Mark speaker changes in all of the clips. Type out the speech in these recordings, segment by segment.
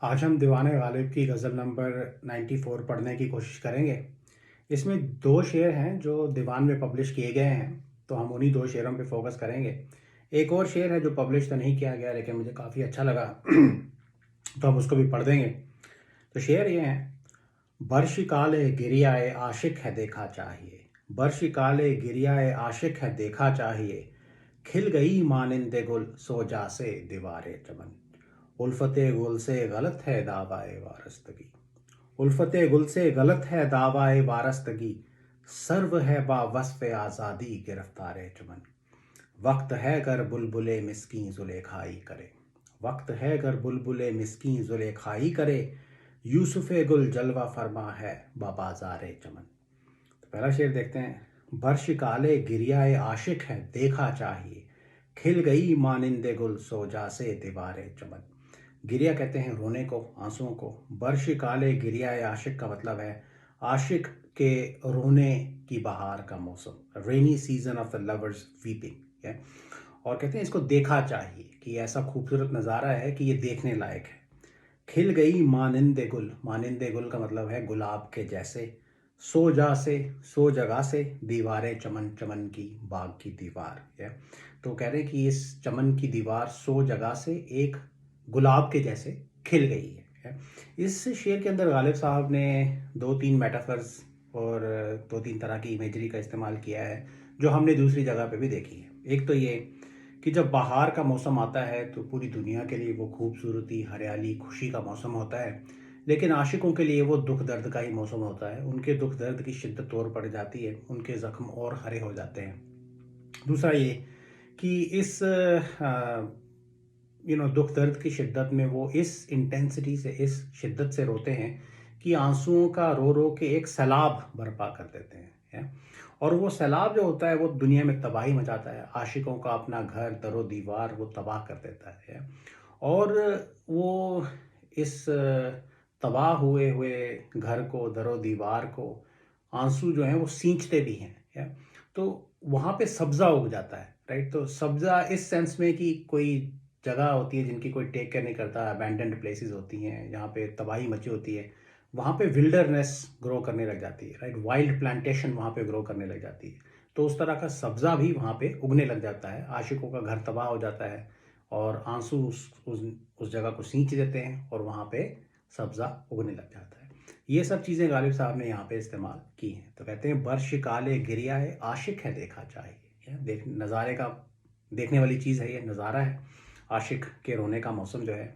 Speaker 1: आज हम दीवाने गालिब की गज़ल नंबर 94 पढ़ने की कोशिश करेंगे। इसमें 2 शेर हैं जो दीवान में पब्लिश किए गए हैं, तो हम उन्हीं 2 शेरों पे फ़ोकस करेंगे। एक और शेर है जो पब्लिश तो नहीं किया गया लेकिन मुझे काफ़ी अच्छा लगा तो हम उसको भी पढ़ देंगे। तो शेर ये हैं, बर्श काले गिरियाए आशिक है देखा चाहिए, बर्श काले गिरियाए आशिक है देखा चाहिए, खिल गई मानिंदे गुल सो जासे दीवारे चमन, उल्फते गुल से गलत है दावाए वारस्तगी, उल्फते गुल से गलत है दावाए वारस्तगी, सर्व है बा वस्फ आज़ादी गिरफ्तार चमन, वक्त है गर बुलबुले मिसकी जुलेखाई करे, वक्त है गर बुलबुले मिसकी जुलेखाई करे, यूसुफ गुल जलवा फरमा है बाबाजारे चमन। तो पहला शेर देखते हैं, बर्श काले गिरियाए आशिक है देखा चाहिए, खिल गई मानिंदे गुल सो जासे दीवारे चमन। गिरिया कहते हैं रोने को, आंसुओं को। बर्श काले गिरियाए आशिक का मतलब है आशिक के रोने की बहार का मौसम, rainy season of the lovers weeping है। और कहते हैं इसको देखा चाहिए कि ऐसा खूबसूरत नज़ारा है कि ये देखने लायक है। खिल गई मानिंदे गुल, मानिंदे गुल का मतलब है गुलाब के जैसे। सो जा से, सो जगह से, दीवारें चमन, चमन की बाग की दीवार है। तो कह रहे हैं कि इस चमन की दीवार सो जगह से एक गुलाब के जैसे खिल गई है। इस शेर के अंदर गालिब साहब ने 2-3 मेटाफर्स और 2-3 तरह की इमेजरी का इस्तेमाल किया है जो हमने दूसरी जगह पे भी देखी है। एक तो ये कि जब बाहर का मौसम आता है तो पूरी दुनिया के लिए वो खूबसूरती, हरियाली, खुशी का मौसम होता है, लेकिन आशिकों के लिए वो दुख दर्द का ही मौसम होता है। उनके दुख दर्द की शिद्दत और बढ़ जाती है, उनके ज़ख्म और हरे हो जाते हैं। दूसरा ये कि इस दुख दर्द की शिद्दत में वो इस इंटेंसिटी से, इस शिद्दत से रोते हैं कि आंसुओं का रो रो के एक सैलाब बर्पा कर देते हैं। और वो सैलाब जो होता है वो दुनिया में तबाही मचाता है, आशिकों का अपना घर, दरो दीवार वो तबाह कर देता है। और वो इस तबाह हुए हुए घर को, दरो दीवार को आंसू जो हैं वो सींचते भी हैं। तो वहाँ पे सब्ज़ा उग जाता है, राइट? तो सब्ज़ा इस सेंस में कि कोई जगह होती है जिनकी कोई टेक केयर नहीं करता, अबैंडन्ड प्लेसेस होती हैं जहाँ पे तबाही मची होती है, वहाँ पे विल्डरनेस ग्रो करने लग जाती है, राइट? वाइल्ड प्लांटेशन वहाँ पे ग्रो करने लग जाती है। तो उस तरह का सब्ज़ा भी वहाँ पे उगने लग जाता है, आशिकों का घर तबाह हो जाता है और आंसू उस जगह को सींच देते हैं और वहाँ पे सब्ज़ा उगने लग जाता है। ये सब चीज़ें गालिब साहब ने यहाँ पे इस्तेमाल की हैं। तो कहते हैं, बर्श काले गिरिया है आशिक है देखा चाहिए। यह देख नज़ारे का, देखने वाली चीज़ है, ये नज़ारा है आशिक के रोने का मौसम जो है।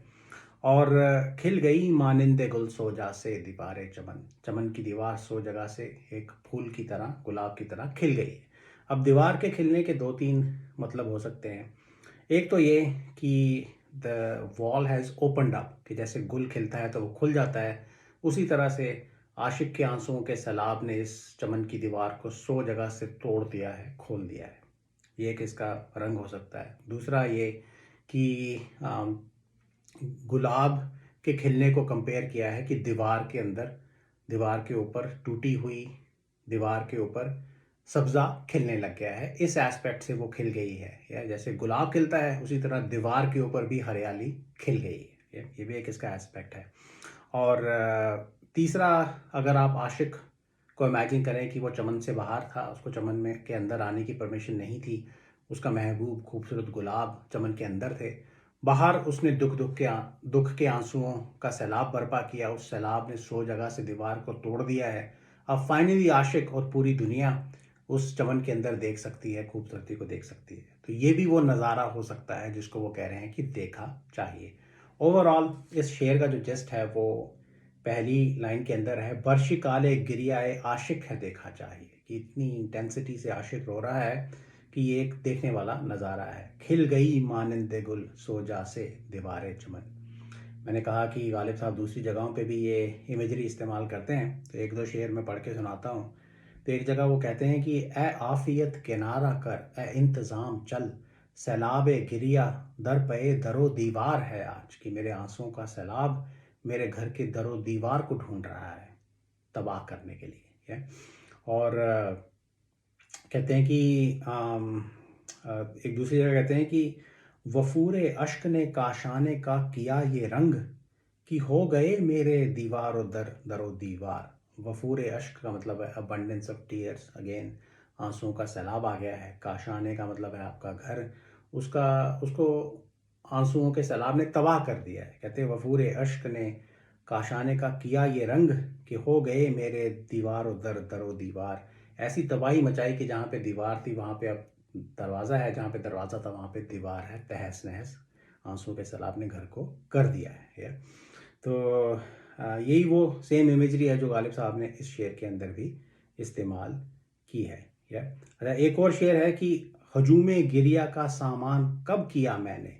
Speaker 1: और खिल गई मानिंदे गुल सो जा से दीवारे चमन, चमन की दीवार सो जगह से एक फूल की तरह, गुलाब की तरह खिल गई है। अब दीवार के खिलने के 2-3 मतलब हो सकते हैं। एक तो ये कि the wall has opened up, कि जैसे गुल खिलता है तो वो खुल जाता है, उसी तरह से आशिक के आंसुओं के सैलाब ने इस चमन की दीवार को 100 जगह से तोड़ दिया है, खोल दिया है। ये एक इसका रंग हो सकता है। दूसरा ये कि गुलाब के खिलने को कंपेयर किया है कि दीवार के अंदर, दीवार के ऊपर टूटी हुई दीवार के ऊपर सब्ज़ा खिलने लग गया है, इस एस्पेक्ट से वो खिल गई है। या जैसे गुलाब खिलता है उसी तरह दीवार के ऊपर भी हरियाली खिल गई है। ये भी एक इसका एस्पेक्ट है। और तीसरा, अगर आप आशिक को इमेजिन करें कि वो चमन से बाहर था, उसको चमन में के अंदर आने की परमिशन नहीं थी, उसका महबूब खूबसूरत गुलाब चमन के अंदर थे, बाहर उसने दुख के आंसुओं का सैलाब बर्पा किया, उस सैलाब ने 100 जगह से दीवार को तोड़ दिया है। अब फाइनली आशिक और पूरी दुनिया उस चमन के अंदर देख सकती है, खूबसूरती को देख सकती है। तो ये भी वो नज़ारा हो सकता है जिसको वो कह रहे हैं कि देखा चाहिए। ओवरऑल इस शेर का जो जेस्ट है वो पहली लाइन के अंदर है, बर्श काले गिरियाए आशिक है देखा चाहिए, कि इतनी इंटेंसिटी से आशिक रो रहा है कि ये एक देखने वाला नज़ारा है। खिल गई मानिंदे गुल सो जा से दीवारे चमन। मैंने कहा कि गालिब साहब दूसरी जगहों पे भी ये इमेजरी इस्तेमाल करते हैं, तो एक दो शेर मैं पढ़ के सुनाता हूँ। तो एक जगह वो कहते हैं कि ए आफियत किनारा कर, ए इंतज़ाम चल, सैलाब गिरिया दर पे दरो दीवार है आज, कि मेरे आंसुओं का सैलाब मेरे घर के दरो दीवार को ढूंढ रहा है तबाह करने के लिए है। और कहते हैं कि एक दूसरी जगह कहते हैं कि वफूर अश्क ने काशाने का किया ये रंग, कि हो गए मेरे दीवार दर दरो दीवार। वफूर अश्क का मतलब है अबंडेंस ऑफ टीयर्स, अगेन आंसुओं का सैलाब आ गया है। काशाने का मतलब है आपका घर, उसका उसको आंसुओं के सैलाब ने तबाह कर दिया है। कहते हैं वफूर अश्क ने काशाने का किया ये रंग कि हो गए मेरे दीवार दर दरो दीवार। ऐसी तबाही मचाई कि जहाँ पे दीवार थी वहाँ पे अब दरवाज़ा है, जहाँ पे दरवाज़ा था वहाँ पे दीवार है। तहस नहस आंसू के सैलाब ने घर को कर दिया है। या तो यही वो सेम इमेजरी है जो गालिब साहब ने इस शेर के अंदर भी इस्तेमाल की है। या अच्छा, एक और शेर है कि हजूमे गिरिया का सामान कब किया मैंने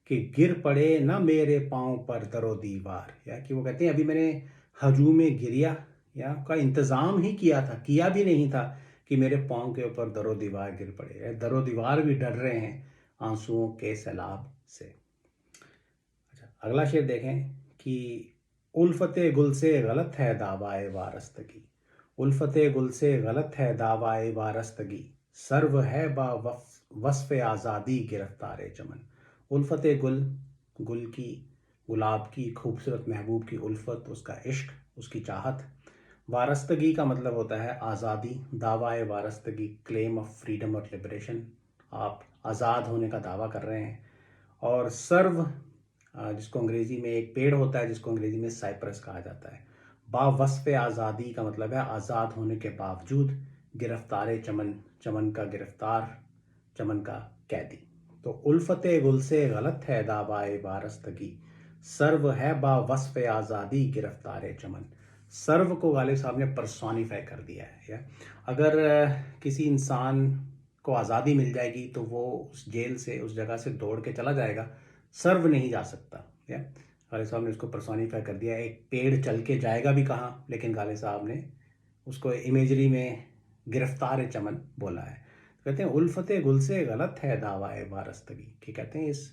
Speaker 1: कि गिर पड़े ना मेरे पाँव पर दरो दीवार। या कि वो कहते हैं अभी मैंने हजूमे गिरिया या का इंतज़ाम ही किया था, किया भी नहीं था कि मेरे पाँव के ऊपर दरो दीवार गिर पड़े। दरो दीवार भी डर रहे हैं आंसुओं के सैलाब से। अच्छा, अगला शेर देखें कि उल्फते गुल से गलत है दावाए वारस्तगी। उल्फते गुल से गलत है दावाए वारस्तगी, सर्व है बा वस्फ आज़ादी गिरफ्तार चमन। उल्फते गुल, गुल की, गुलाब की, खूबसूरत महबूब की उल्फत, उसका इश्क, उसकी चाहत। वारस्तगी का मतलब होता है आज़ादी। दावाए वारस्तगी, क्लेम ऑफ फ्रीडम और लिबरेशन, आप आज़ाद होने का दावा कर रहे हैं। और सर्व, जिसको अंग्रेज़ी में एक पेड़ होता है जिसको अंग्रेज़ी में साइप्रस कहा जाता है। बावस्फ़ आज़ादी का मतलब है आज़ाद होने के बावजूद। गिरफ्तार चमन, चमन का गिरफ्तार, चमन का कैदी। तो उल्फत गुल से गलत है दावाए वारस्तगी, सर्व है बावस्फ़ आज़ादी गिरफ्तार चमन। सर्व को गालिब साहब ने पर्सोनिफाई कर दिया है। या अगर किसी इंसान को आज़ादी मिल जाएगी तो वो उस जेल से, उस जगह से दौड़ के चला जाएगा, सर्व नहीं जा सकता। या गालिब साहब ने उसको पर्सोनिफाई कर दिया। एक पेड़ चल के जाएगा भी कहाँ, लेकिन गालिब साहब ने उसको इमेजरी में गिरफ्तार चमन बोला है। तो कहते हैं उल्फते गुल से गलत है दावाए वारस्तगी, कि कहते हैं इस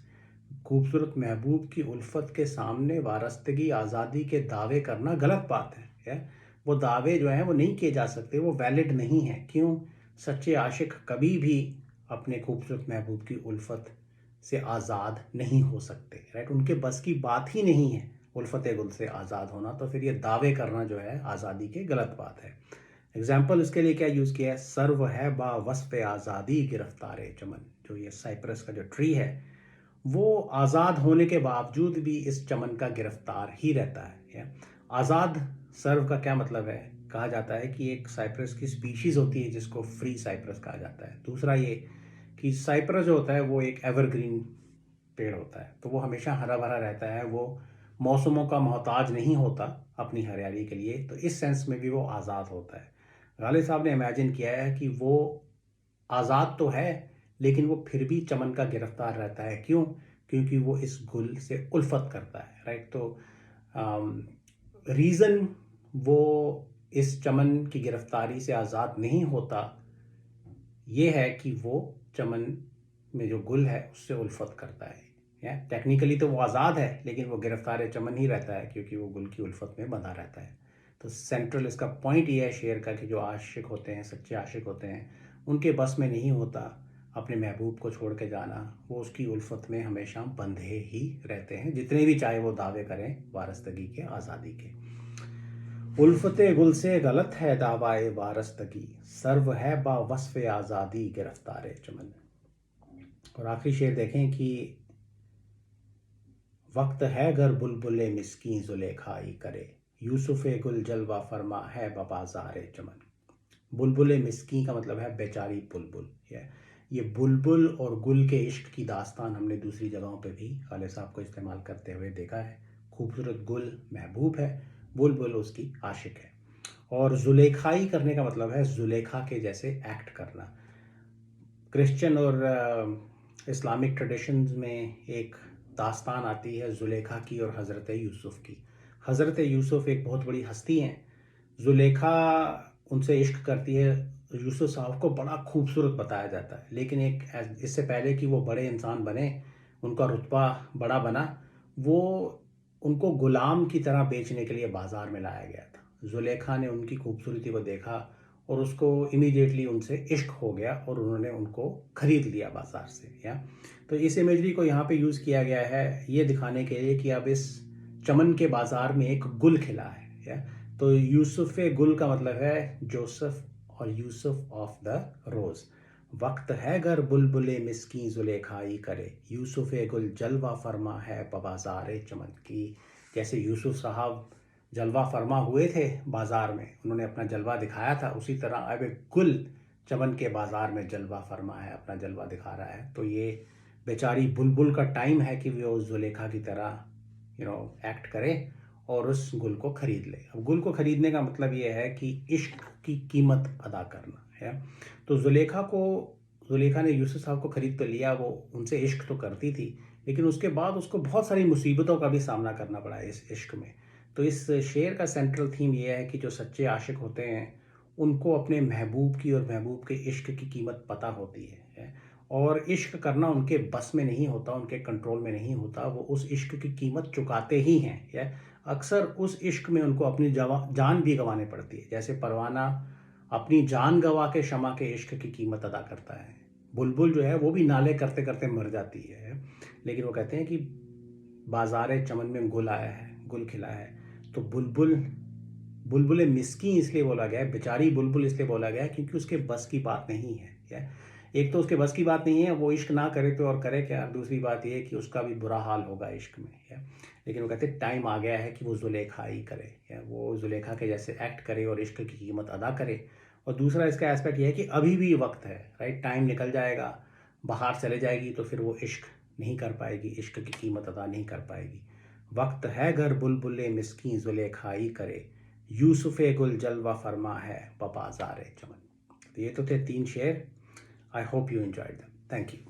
Speaker 1: खूबसूरत महबूब की उल्फत के सामने वारस्तगी, आज़ादी के दावे करना गलत बात है। या वो दावे जो हैं वो नहीं किए जा सकते, वो वैलिड नहीं है। क्यों? सच्चे आशिक कभी भी अपने खूबसूरत महबूब की उल्फत से आज़ाद नहीं हो सकते, राइट। उनके बस की बात ही नहीं है उल्फत गुल से आज़ाद होना, तो फिर ये दावे करना जो है आज़ादी के गलत बात है। एग्जाम्पल इसके लिए क्या यूज़ किया है? सर्व है बा वस्फ आज़ादी गिरफ्तार चमन। जो ये साइप्रस का जो ट्री है वो आज़ाद होने के बावजूद भी इस चमन का गिरफ्तार ही रहता है। या आज़ाद, सर्व का क्या मतलब है? कहा जाता है कि एक साइप्रस की स्पीशीज़ होती है जिसको फ्री साइप्रस कहा जाता है। दूसरा ये कि साइप्रस जो होता है वो एक एवरग्रीन पेड़ होता है, तो वो हमेशा हरा भरा रहता है, वो मौसमों का मोहताज नहीं होता अपनी हरियाली के लिए, तो इस सेंस में भी वो आज़ाद होता है। गालिब साहब ने इमेजिन किया है कि वो आज़ाद तो है लेकिन वो फिर भी चमन का गिरफ्तार रहता है। क्यों? क्योंकि वो इस गुल से उल्फत करता है, राइट। तो रीज़न वो इस चमन की गिरफ्तारी से आज़ाद नहीं होता ये है कि वो चमन में जो गुल है उससे उल्फत करता है। या टेक्निकली तो वो आज़ाद है लेकिन वो गिरफ्तार चमन ही रहता है क्योंकि वो गुल की उल्फत में बंधा रहता है। तो सेंट्रल इसका पॉइंट ये है शेर का कि जो आशिक होते हैं, सच्चे आशिक होते हैं, उनके बस में नहीं होता अपने महबूब को छोड़ के जाना, वो उसकी उल्फत में हमेशा बंधे ही रहते हैं, जितने भी चाहे वो दावे करें वारस्तगी के, आज़ादी के। उल्फते गुल से गलत है दावाए वारस्तगी, सर्व है बा वस्फ आज़ादी गिरफ्तार चमन। और आखिरी शेर देखें कि वक्त है गर बुलबुले मिस्कीन जुलेखाई करे, यूसुफ गुल जलवा फरमा है बबाज़ार चमन। बुलबुल मिस्की का मतलब है बेचारी बुलबुल। ये बुलबुल और गुल के इश्क की दास्तान हमने दूसरी जगहों पे भी खालिद साहब को इस्तेमाल करते हुए देखा है। खूबसूरत गुल महबूब है, बुलबुल उसकी आशिक है। और जुलेखाई करने का मतलब है जुलेखा के जैसे एक्ट करना। क्रिश्चियन और इस्लामिक ट्रेडिशंस में एक दास्तान आती है जुलेखा की और हज़रत यूसुफ की। हज़रत यूसुफ एक बहुत बड़ी हस्ती हैं, जुलेखा उनसे इश्क करती है। यूसुफ साहब को बड़ा खूबसूरत बताया जाता है, लेकिन एक इससे पहले कि वो बड़े इंसान बने, उनका रुतबा बड़ा बना, वो उनको गुलाम की तरह बेचने के लिए बाज़ार में लाया गया था। जुलेखा ने उनकी खूबसूरती को देखा और उसको इमीडिएटली उनसे इश्क हो गया और उन्होंने उनको ख़रीद लिया बाज़ार से। या तो इस इमेजरी को यहाँ पे यूज़ किया गया है ये दिखाने के लिए कि अब इस चमन के बाजार में एक गुल खिला है, या तो यूसुफ गुल का मतलब है जोसेफ, और यूसुफ ऑफ द रोज़। वक्त है गर बुलबुले मिस्की जुलेखाई करे, यूसुफ गुल जलवा फरमा है बाजार चमन की। जैसे यूसुफ साहब जलवा फरमा हुए थे बाज़ार में, उन्होंने अपना जलवा दिखाया था, उसी तरह अब एक गुल चमन के बाज़ार में जलवा फरमा है, अपना जलवा दिखा रहा है। तो ये बेचारी बुलबुल का टाइम है कि वो उस जुलेखा की तरह एक्ट करे और उस गुल को खरीद ले। अब गुल को खरीदने का मतलब ये है कि इश्क की कीमत अदा करना है। तो जुलेखा ने यूसुफ साहब को खरीद तो लिया, वो उनसे इश्क तो करती थी, लेकिन उसके बाद उसको बहुत सारी मुसीबतों का भी सामना करना पड़ा इस इश्क में। तो इस शेर का सेंट्रल थीम ये है कि जो सच्चे आशिक होते हैं उनको अपने महबूब की और महबूब के इश्क की कीमत पता होती है, और इश्क करना उनके बस में नहीं होता, उनके कंट्रोल में नहीं होता। वो उस इश्क की कीमत चुकाते ही हैं, या अक्सर उस इश्क में उनको अपनी जान भी गंवाने पड़ती है। जैसे परवाना अपनी जान गंवा के शमा के इश्क की कीमत अदा करता है। बुलबुल जो है वो भी नाले करते करते मर जाती है, लेकिन वो कहते हैं कि बाजार चमन में गुल आया है, गुल खिला है। तो बुलबुल मिस्की इसलिए बोला गया है, बेचारी बुलबुल इसलिए बोला गया है क्योंकि उसके बस की बात नहीं है। एक तो उसके बस की बात नहीं है, वो इश्क ना करे तो और करे क्या। दूसरी बात ये है कि उसका भी बुरा हाल होगा इश्क में, लेकिन वो कहते टाइम आ गया है कि वो जुलेखा ही करे, वो जुलेखा के जैसे एक्ट करे और इश्क की कीमत अदा करे। और दूसरा इसका एस्पेक्ट ये है कि अभी भी वक्त है, राइट, टाइम निकल जाएगा, बाहर चले जाएगी तो फिर वो इश्क नहीं कर पाएगी, इश्क की कीमत अदा नहीं कर पाएगी। वक्त है घर बुलबुले मिस्की जुलेखाई करे, यूसुफ गुल जलवा फरमा है बाजार चमन। तो ये तो थे 3 शेर। I hope you enjoyed them. Thank you.